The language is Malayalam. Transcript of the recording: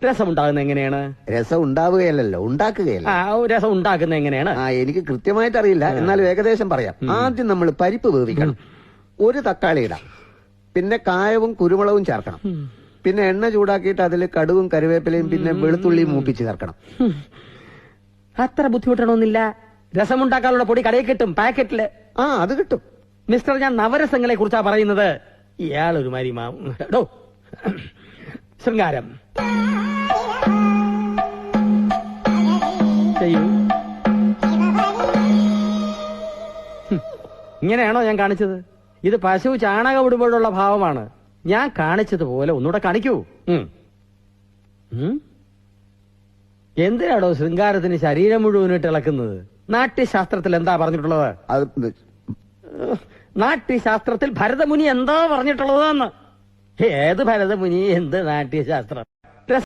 രസം ഉണ്ടാകുന്നത് എങ്ങനെയാണ്? രസം ഉണ്ടാവുകയല്ലോ, ഉണ്ടാക്കുകയല്ല. രസം ഉണ്ടാക്കുന്നത് എങ്ങനെയാണ്? എനിക്ക് കൃത്യമായിട്ട് അറിയില്ല, എന്നാലും ഏകദേശം പറയാം. ആദ്യം നമ്മൾ പരിപ്പ് വേവിക്കണം. ഒരു തക്കാളി ഇടാം, പിന്നെ കായവും കുരുമുളകും ചേർക്കണം, പിന്നെ എണ്ണ ചൂടാക്കിയിട്ട് അതിൽ കടുകും കരുവേപ്പിലയും പിന്നെ വെളുത്തുള്ളിയും മൂപ്പിച്ച് ചേർക്കണം. അത്ര ബുദ്ധിമുട്ടണമെന്നില്ല. രസമുണ്ടാക്കാനുള്ള പൊടി കടയിൽ കിട്ടും, പാക്കറ്റില്. അത് കിട്ടും മിസ്റ്റർ. ഞാൻ നവരസങ്ങളെ കുറിച്ചാ പറയുന്നത്. ഇയാളൊരു മാതിരി ശൃംഗാരം ചെയ്യൂ. ഇങ്ങനെയാണോ ഞാൻ കാണിച്ചത്? ഇത് പശു ചാണകം ഇടുമ്പോഴുള്ള ഭാവമാണ്. ഞാൻ കാണിച്ചതുപോലെ ഒന്നുകൂടെ കാണിക്കൂ. എന്തിനാണോ ശൃംഗാരത്തിന് ശരീരം മുഴുവനിട്ട് ഇളക്കുന്നത്? നാട്യശാസ്ത്രത്തിൽ എന്താ പറഞ്ഞിട്ടുള്ളത്? നാട്യശാസ്ത്രത്തിൽ ഭരതമുനി എന്താ പറഞ്ഞിട്ടുള്ളതെന്ന്? ഏത് ഭരതമുനി, എന്ത് നാട്യശാസ്ത്രം?